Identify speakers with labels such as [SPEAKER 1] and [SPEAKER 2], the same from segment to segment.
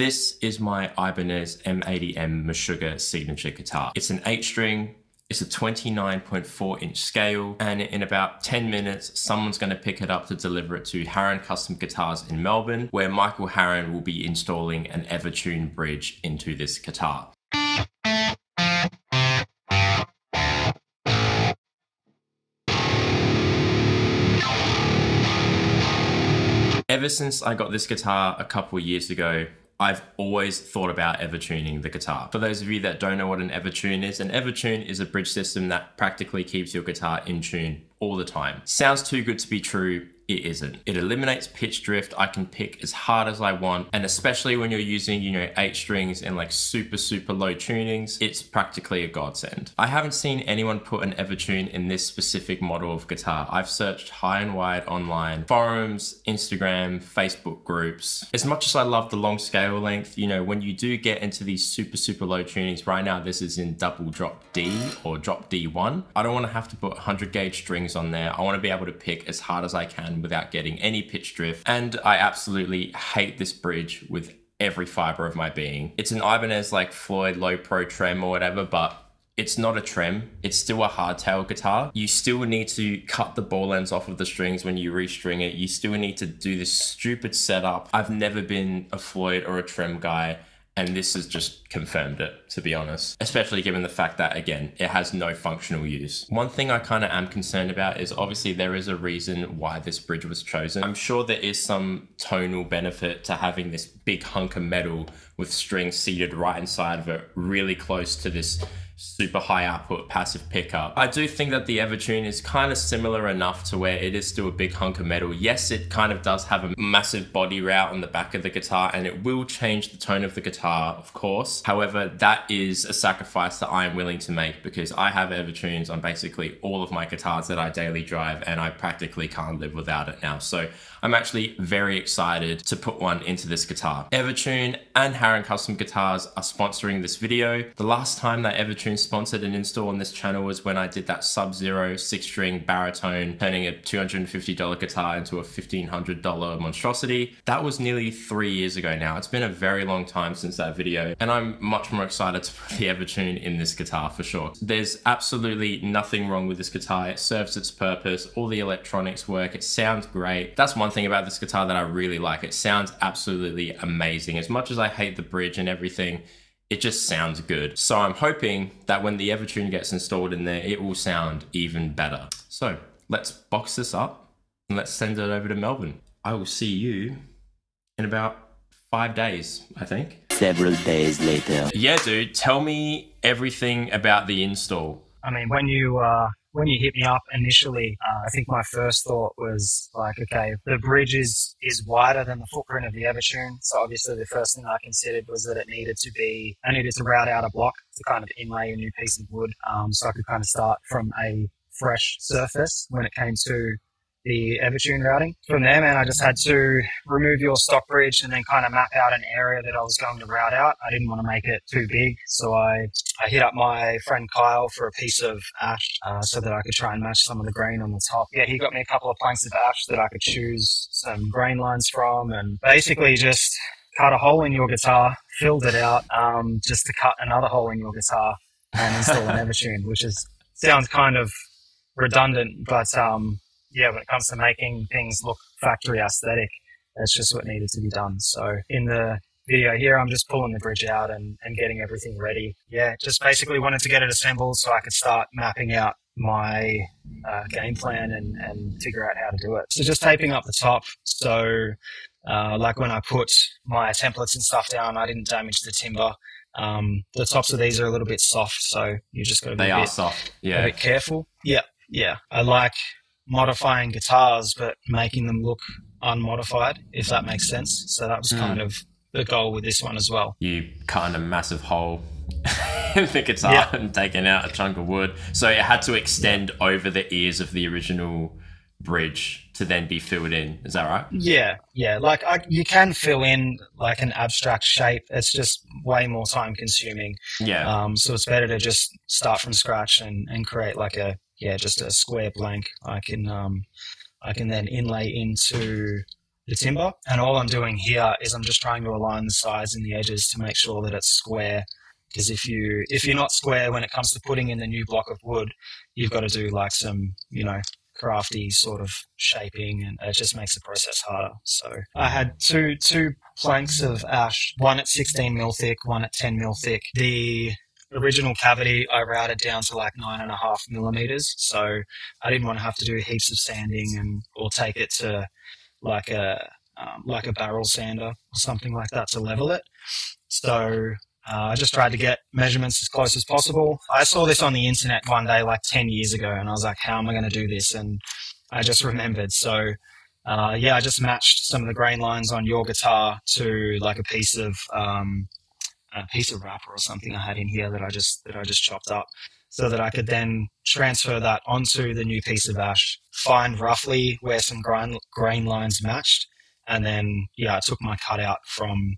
[SPEAKER 1] This is my Ibanez M80M Meshuggah signature guitar. It's an 8-string, it's a 29.4-inch scale, and in about 10 minutes, someone's going to pick it up to deliver it to Harron Custom Guitars in Melbourne, where Michael Harron will be installing an Evertune bridge into this guitar. Ever since I got this guitar a couple of years ago, I've always thought about Evertuning the guitar. For those of you that don't know what an Evertune is a bridge system that practically keeps your guitar in tune all the time. Sounds too good to be true. It isn't. It eliminates pitch drift. I can pick as hard as I want. And especially when you're using, 8 strings and like super low tunings, it's practically a godsend. I haven't seen anyone put an Evertune in this specific model of guitar. I've searched high and wide online, forums, Instagram, Facebook groups. As much as I love the long scale length, when you do get into these super low tunings, right now this is in double drop D or drop D1. I don't want to have to put 100 gauge strings on there. I want to be able to pick as hard as I can without getting any pitch drift. And I absolutely hate this bridge with every fiber of my being. It's an Ibanez like Floyd Low Pro trem or whatever, but it's not a trem. It's still a hardtail guitar. You still need to cut the ball ends off of the strings when you restring it. You still need to do this stupid setup. I've never been a Floyd or a trem guy, and this has just confirmed it, to be honest, especially given the fact that, again, it has no functional use. One thing I kind of am concerned about is obviously there is a reason why this bridge was chosen. I'm sure there is some tonal benefit to having this big hunk of metal with strings seated right inside of it, really close to this super high output passive pickup. I do think that the Evertune is kind of similar enough to where it is still a big hunk of metal. Yes, it kind of does have a massive body route on the back of the guitar, and it will change the tone of the guitar, of course. However, that is a sacrifice that I am willing to make because I have Evertunes on basically all of my guitars that I daily drive, and I practically can't live without it now. So I'm actually very excited to put one into this guitar. Evertune and Harron Custom Guitars are sponsoring this video. The last time that Evertune sponsored an install on this channel was when I did that Sub-Zero 6-string baritone, turning a $250 guitar into a $1,500 monstrosity. That was nearly 3 years ago now. It's been a very long time since that video, and I'm much more excited to put the Evertune in this guitar for sure. There's absolutely nothing wrong with this guitar. It serves its purpose. All the electronics work. It sounds great. That's one thing about this guitar that I really like. It sounds absolutely amazing. As much as I hate the bridge and everything, it just sounds good. So I'm hoping that when the Evertune gets installed in there, it will sound even better. So let's box this up and let's send it over to Melbourne. I will see you in about 5 days, I think.
[SPEAKER 2] Several days later.
[SPEAKER 1] Yeah, dude, tell me everything about the install.
[SPEAKER 3] I mean, when you hit me up initially, I think my first thought was like, okay, the bridge is wider than the footprint of the Evertune. So obviously the first thing I considered was that I needed to route out a block to kind of inlay a new piece of wood. So I could kind of start from a fresh surface when it came to the Evertune routing. From there, man, I just had to remove your stock bridge and then kind of map out an area that I was going to route out. I didn't want to make it too big, so I hit up my friend Kyle for a piece of ash so that I could try and match some of the grain on the top. Yeah, he got me a couple of planks of ash that I could choose some grain lines from, and basically just cut a hole in your guitar, filled it out, just to cut another hole in your guitar and install an Evertune, which sounds kind of redundant, but yeah, when it comes to making things look factory aesthetic, that's just what needed to be done. So in the video here, I'm just pulling the bridge out and getting everything ready. Yeah, just basically wanted to get it assembled so I could start mapping out my game plan and figure out how to do it. So just taping up the top. So like when I put my templates and stuff down, I didn't damage the timber. The tops of these are a little bit soft, so you just got to be a bit careful. Yeah. I like modifying guitars but making them look unmodified, if that makes sense. So that was kind of the goal with this one as well.
[SPEAKER 1] You cut in a massive hole in the guitar and taking out a chunk of wood, so it had to extend over the ears of the original bridge to then be filled in. Is that right?
[SPEAKER 3] Yeah. Like you can fill in like an abstract shape. It's just way more time consuming.
[SPEAKER 1] Yeah.
[SPEAKER 3] So it's better to just start from scratch and create like just a square blank. I can then inlay into the timber. And all I'm doing here is I'm just trying to align the sides and the edges to make sure that it's square. Because if you're not square when it comes to putting in the new block of wood, you've got to do like some, crafty sort of shaping, and it just makes the process harder. So I had two planks of ash, one at 16 mil thick, one at 10 mil thick. The original cavity I routed down to like 9.5 millimeters. So I didn't want to have to do heaps of sanding or take it to like a barrel sander or something like that to level it. So I just tried to get measurements as close as possible. I saw this on the internet one day like 10 years ago, and I was like, how am I going to do this? And I just remembered. So I just matched some of the grain lines on your guitar to like a piece of wrapper or something I had in here that I just chopped up, so that I could then transfer that onto the new piece of ash, find roughly where some grain lines matched, and then I took my cutout from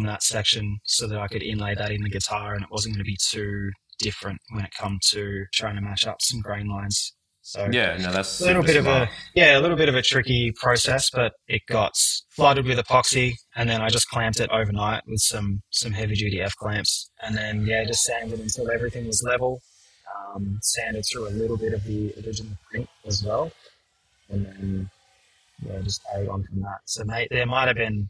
[SPEAKER 3] that section so that I could inlay that in the guitar, and it wasn't going to be too different when it come to trying to match up some grain lines. So
[SPEAKER 1] Yeah, no, that's
[SPEAKER 3] a little
[SPEAKER 1] super
[SPEAKER 3] bit
[SPEAKER 1] smart.
[SPEAKER 3] a little bit of a tricky process, but it got flooded with epoxy, and then I just clamped it overnight with some heavy duty F clamps, and then just sanded until everything was level. Sanded through a little bit of the original print as well, and then just carried on from that. So there might have been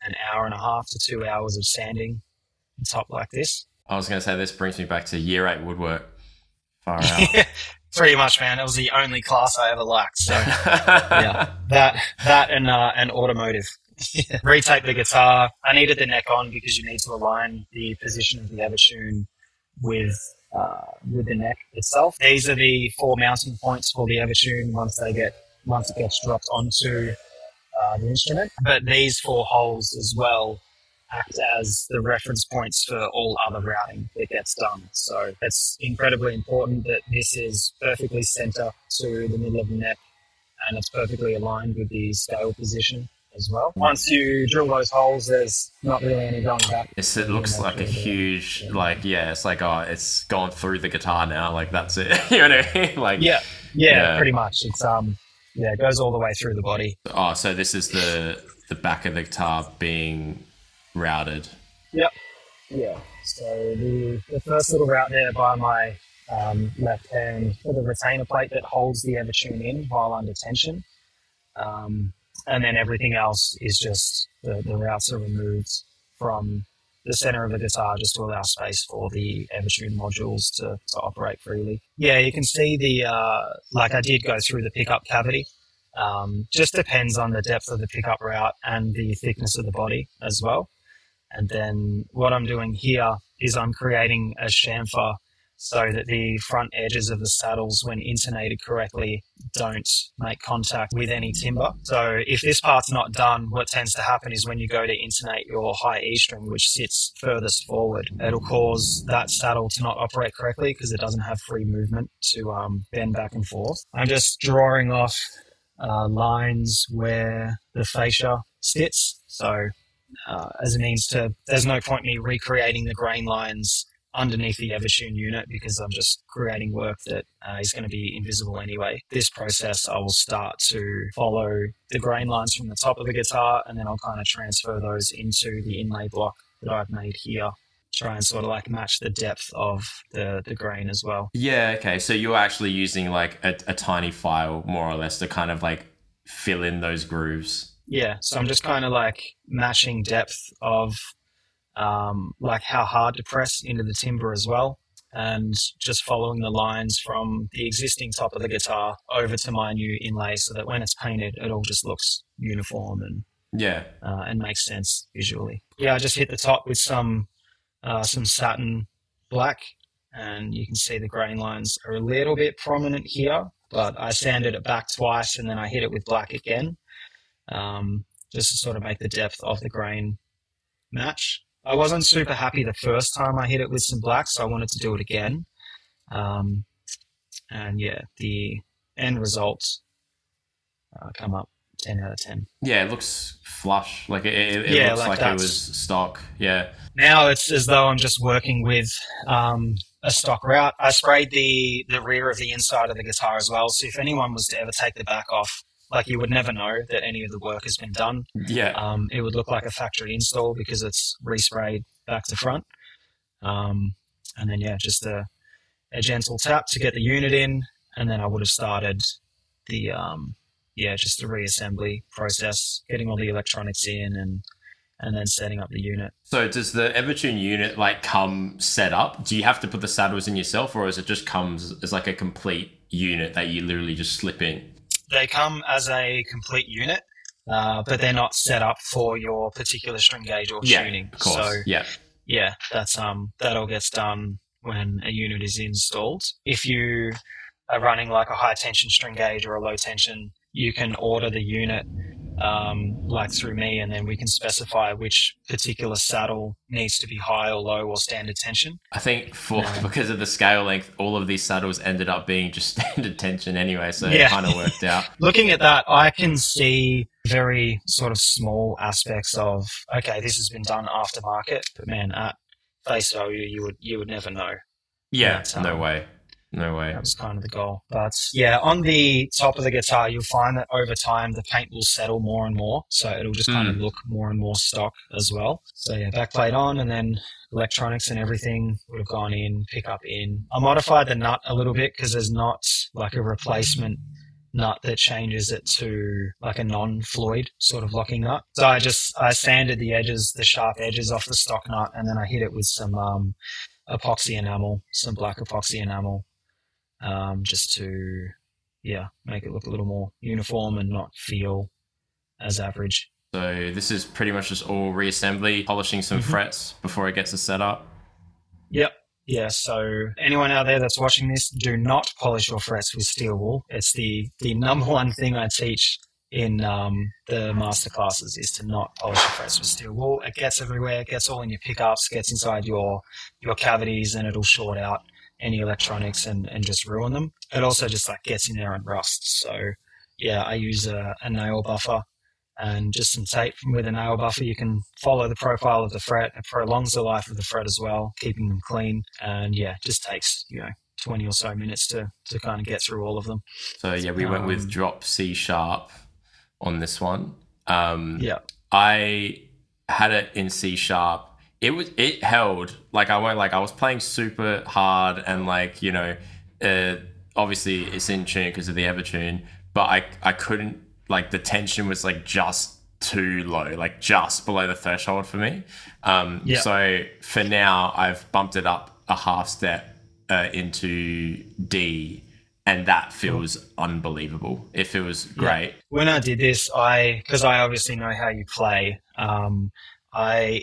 [SPEAKER 3] an hour and a half to 2 hours of sanding on top like this.
[SPEAKER 1] I was going to say, this brings me back to year 8 woodwork. Far out.
[SPEAKER 3] Pretty much, man. It was the only class I ever liked. So that and automotive. Retape the guitar. I needed the neck on because you need to align the position of the Evertune with the neck itself. These are the 4 mounting points for the Evertune once it gets dropped onto the instrument. But these 4 holes as well act as the reference points for all other routing that gets done. So it's incredibly important that this is perfectly center to the middle of the neck, and it's perfectly aligned with the scale position as well. Once you drill those holes, there's not really any going back.
[SPEAKER 1] It looks like a huge, it's like, it's gone through the guitar now. Like, that's it. You know what I mean? Like,
[SPEAKER 3] yeah, pretty much. It's it goes all the way through the body.
[SPEAKER 1] Oh, so this is the back of the guitar being routed.
[SPEAKER 3] Yep. Yeah. So the first little route there by my left hand for the retainer plate that holds the Evertune in while under tension. And then everything else is just the routes are removed from the center of the guitar just to allow space for the Evertune modules to operate freely. Yeah, you can see I did go through the pickup cavity. Just depends on the depth of the pickup route and the thickness of the body as well. And then what I'm doing here is I'm creating a chamfer so that the front edges of the saddles, when intonated correctly, don't make contact with any timber. So if this part's not done, what tends to happen is when you go to intonate your high E string, which sits furthest forward, it'll cause that saddle to not operate correctly because it doesn't have free movement to bend back and forth. I'm just drawing off lines where the fascia sits. So as a means to, there's no point me recreating the grain lines underneath the Evertune unit because I'm just creating work that is going to be invisible anyway. This process, I will start to follow the grain lines from the top of the guitar, and then I'll kind of transfer those into the inlay block that I've made here. Try and sort of like match the depth of the grain as well.
[SPEAKER 1] Yeah, okay. So you're actually using like a tiny file more or less to kind of like fill in those grooves.
[SPEAKER 3] Yeah, so I'm just kind of like matching depth of like how hard to press into the timber as well, and just following the lines from the existing top of the guitar over to my new inlay so that when it's painted, it all just looks uniform and makes sense visually. Yeah, I just hit the top with some satin black, and you can see the grain lines are a little bit prominent here, but I sanded it back twice and then I hit it with black again, just to sort of make the depth of the grain match. I wasn't super happy the first time I hit it with some black, so I wanted to do it again. And yeah, the end results come up 10 out of 10.
[SPEAKER 1] Yeah, it looks flush. Like it looks like it was stock. Yeah.
[SPEAKER 3] Now it's as though I'm just working with a stock route. I sprayed the rear of the inside of the guitar as well, so if anyone was to ever take the back off like you would never know that any of the work has been done.
[SPEAKER 1] Yeah.
[SPEAKER 3] It would look like a factory install because it's resprayed back to front. And then, yeah, just a gentle tap to get the unit in. And then I would have started the, just the reassembly process, getting all the electronics in and then setting up the unit.
[SPEAKER 1] So does the Evertune unit like come set up? Do you have to put the saddles in yourself, or is it just comes as like a complete unit that you literally just slip in?
[SPEAKER 3] They come as a complete unit, but they're not set up for your particular string gauge or tuning.
[SPEAKER 1] Of course.
[SPEAKER 3] So yeah, that's that all gets done when a unit is installed. If you are running like a high tension string gauge or a low tension, you can order the unit like through me, and then we can specify which particular saddle needs to be high or low or standard tension.
[SPEAKER 1] I think because of the scale length, all of these saddles ended up being just standard tension anyway, so it kind of worked out.
[SPEAKER 3] Looking at that, I can see very sort of small aspects of, okay, this has been done aftermarket, but man, at face value, you would never know.
[SPEAKER 1] Yeah, no way.
[SPEAKER 3] That was kind of the goal. But yeah, on the top of the guitar, you'll find that over time, the paint will settle more and more. So it'll just kind of look more and more stock as well. So yeah, backplate on, and then electronics and everything would have gone in, pickup in. I modified the nut a little bit because there's not like a replacement nut that changes it to like a non-Floyd sort of locking nut. So I sanded the edges, the sharp edges off the stock nut, and then I hit it with some epoxy enamel, some black epoxy enamel. Just to, make it look a little more uniform and not feel as average.
[SPEAKER 1] So this is pretty much just all reassembly, polishing some frets before it gets to set up.
[SPEAKER 3] Yep. Yeah, so anyone out there that's watching this, do not polish your frets with steel wool. It's the number one thing I teach in the master classes is to not polish your frets with steel wool. It gets everywhere, it gets all in your pickups, gets inside your cavities, and it'll short out any electronics and just ruin them. It also just like gets in there and rusts. So yeah, I use a nail buffer and just some tape. With a nail buffer, you can follow the profile of the fret. It prolongs the life of the fret as well, keeping them clean. And yeah, just takes 20 or so minutes to kind of get through all of them.
[SPEAKER 1] So yeah, we went with drop C sharp on this one. I had it in C sharp. It held, like I was playing super hard and obviously it's in tune because of the Evertune, but I couldn't, like the tension was like just too low, like just below the threshold for me. So for now I've bumped it up a half step into D, and that feels unbelievable. It feels great.
[SPEAKER 3] When I did this, because I obviously know how you play, I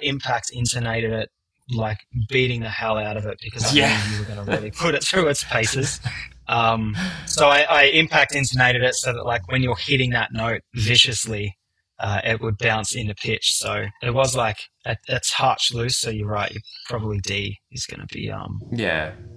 [SPEAKER 3] impact intonated it, like beating the hell out of it because I knew you were going to really put it through its paces. So I impact intonated it so that like when you're hitting that note viciously, it would bounce into pitch. So it was like a touch loose. So you're right. Probably D is going to be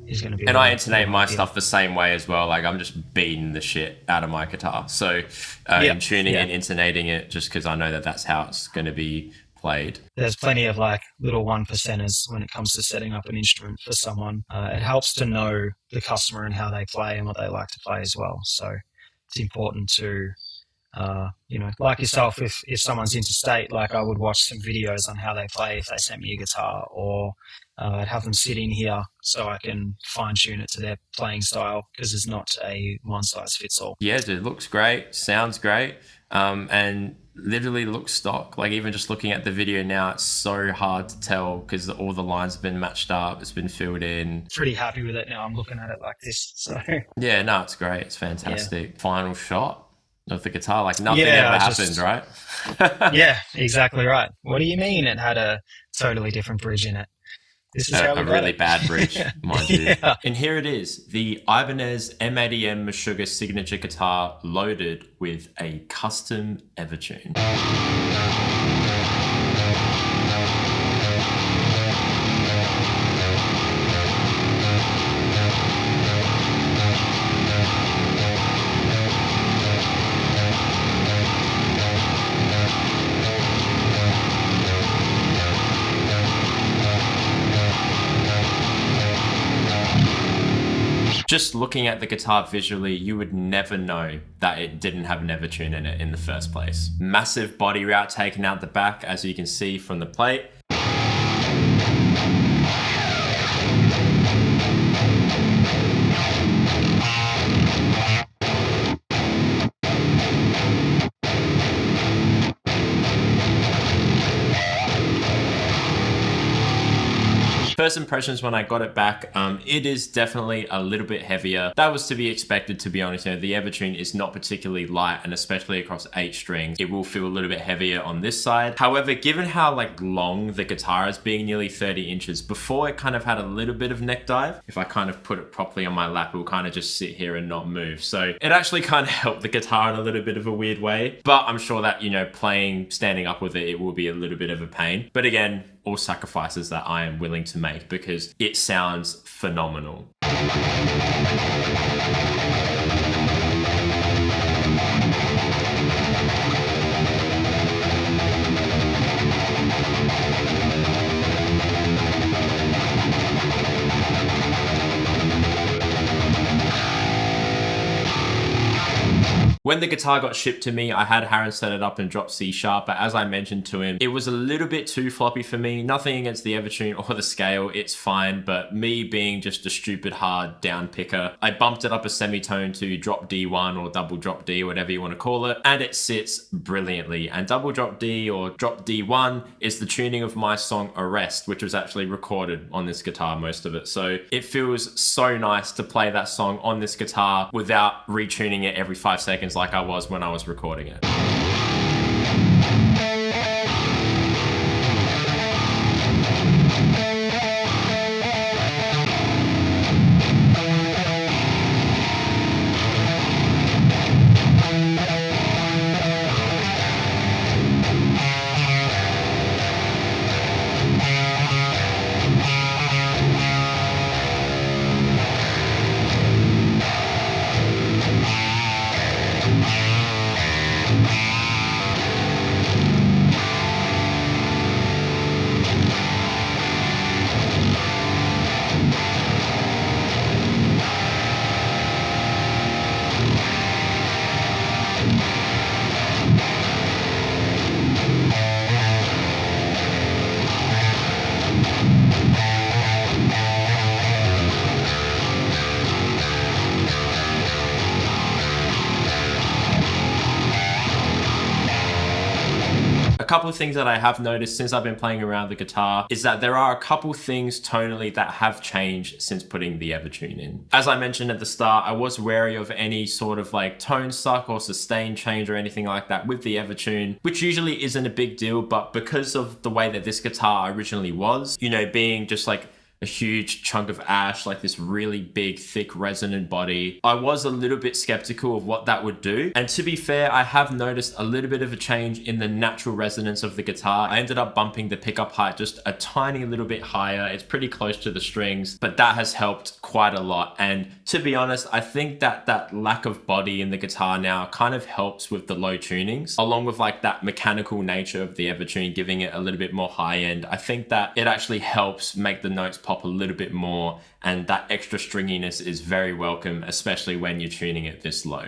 [SPEAKER 3] Is going to be.
[SPEAKER 1] And I intonate my stuff the same way as well. Like I'm just beating the shit out of my guitar. So in tuning and intonating it, just because I know that that's how it's going to be played.
[SPEAKER 3] There's plenty of like little 1%ers when it comes to setting up an instrument for someone. It helps to know the customer and how they play and what they like to play as well. So it's important to, like yourself, if someone's interstate, like I would watch some videos on how they play if they sent me a guitar, or I'd have them sit in here so I can fine tune it to their playing style, because there's not a one size fits all.
[SPEAKER 1] Yeah, dude, looks great, sounds great, and literally looks stock. Like even just looking at the video now, it's so hard to tell because all the lines have been matched up, it's been filled in.
[SPEAKER 3] Pretty happy with it now. I'm looking at it like this. So
[SPEAKER 1] yeah, no, it's great. It's fantastic. Final shot of the guitar, like nothing ever happened, right?
[SPEAKER 3] Yeah, exactly right. What do you mean it had a totally different bridge in it? This is how we
[SPEAKER 1] a
[SPEAKER 3] got
[SPEAKER 1] really
[SPEAKER 3] it.
[SPEAKER 1] bad bridge, mind you. And here it is, the Ibanez M80M Meshuggah signature guitar loaded with a custom Evertune. Just looking at the guitar visually, you would never know that it didn't have an Evertune in it in the first place. Massive body route taken out the back, as you can see from the plate. First impressions when I got it back, it is definitely a little bit heavier. That was to be expected, to be honest. You know, the Evertune is not particularly light, and especially across 8 strings, it will feel a little bit heavier on this side. However, given how like long the guitar is, being nearly 30 inches, before it kind of had a little bit of neck dive. If I kind of put it properly on my lap, it will kind of just sit here and not move. So it actually kind of helped the guitar in a little bit of a weird way, but I'm sure that, you know, playing, standing up with it, it will be a little bit of a pain. But again, all sacrifices that I am willing to make because it sounds phenomenal. When the guitar got shipped to me, I had Harren set it up and drop C sharp, but as I mentioned to him, it was a little bit too floppy for me. Nothing against the Evertune or the scale, it's fine, but me being just a stupid hard down picker, I bumped it up a semitone to drop D1 or double drop D, whatever you want to call it, and it sits brilliantly. And double drop D or drop D1 is the tuning of my song Arrest, which was actually recorded on this guitar, most of it. So it feels so nice to play that song on this guitar without retuning it every 5 seconds like I was when I was recording it. A couple of things that I have noticed since I've been playing around the guitar is that there are a couple things tonally that have changed since putting the Evertune in. As I mentioned at the start, I was wary of any sort of like tone suck or sustain change or anything like that with the Evertune, which usually isn't a big deal, but because of the way that this guitar originally was, you know, being just like a huge chunk of ash, like this really big, thick, resonant body, I was a little bit skeptical of what that would do. And to be fair, I have noticed a little bit of a change in the natural resonance of the guitar. I ended up bumping the pickup height just a tiny little bit higher. It's pretty close to the strings, but that has helped quite a lot. And to be honest, I think that that lack of body in the guitar now kind of helps with the low tunings, along with like that mechanical nature of the Evertune, giving it a little bit more high end. I think that it actually helps make the notes pop a little bit more, and that extra stringiness is very welcome, especially when you're tuning it this low.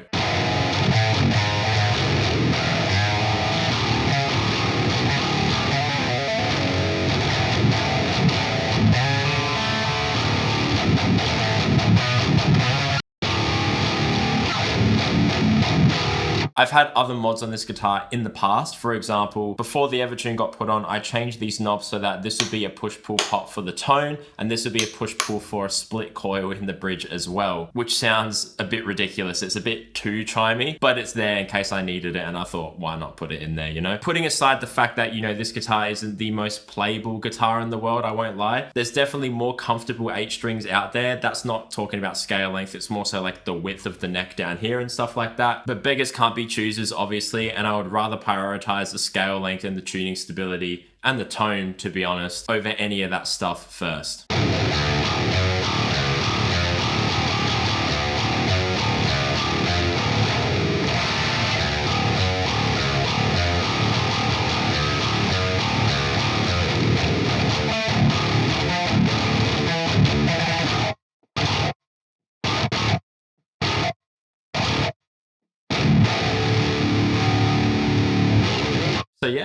[SPEAKER 1] I've had other mods on this guitar in the past. For example, before the Evertune got put on, I changed these knobs so that this would be a push-pull pop for the tone, and this would be a push-pull for a split coil in the bridge as well, which sounds a bit ridiculous. It's a bit too chimey, but it's there in case I needed it, and I thought, why not put it in there, you know? Putting aside the fact that, you know, this guitar isn't the most playable guitar in the world, I won't lie. There's definitely more comfortable 8 strings out there. That's not talking about scale length. It's more so like the width of the neck down here and stuff like that. But beggars can't be choosers, obviously, and I would rather prioritize the scale length and the tuning stability and the tone, to be honest, over any of that stuff first.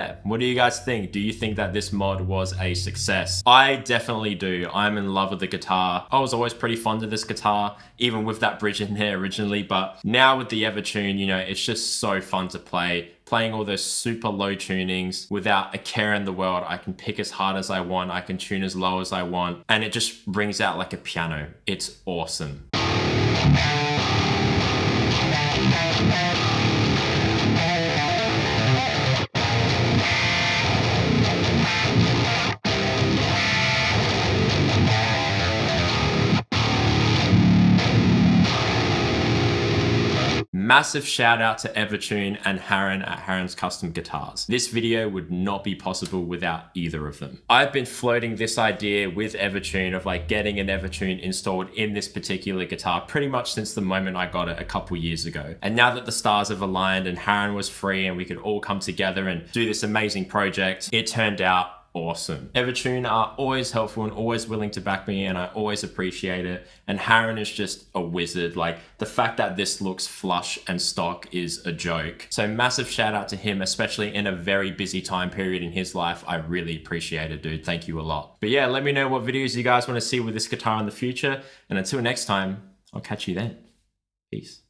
[SPEAKER 1] yeah, what do you guys think? Do you think that this mod was a success? I definitely do. I'm in love with the guitar. I was always pretty fond of this guitar, even with that bridge in there originally, but now with the Evertune, you know, it's just so fun to play. Playing all those super low tunings without a care in the world. I can pick as hard as I want, I can tune as low as I want, and it just rings out like a piano. It's awesome. Massive shout out to Evertune and Harren at Harren's Custom Guitars. This video would not be possible without either of them. I've been floating this idea with Evertune of like getting an Evertune installed in this particular guitar pretty much since the moment I got it a couple years ago. And now that the stars have aligned and Harren was free and we could all come together and do this amazing project, it turned out awesome. Evertune are always helpful and always willing to back me, and I always appreciate it. And Harren is just a wizard. Like, the fact that this looks flush and stock is a joke. So massive shout out to him, especially in a very busy time period in his life. I really appreciate it, dude. Thank you a lot. But yeah, let me know what videos you guys want to see with this guitar in the future. And until next time, I'll catch you then. Peace.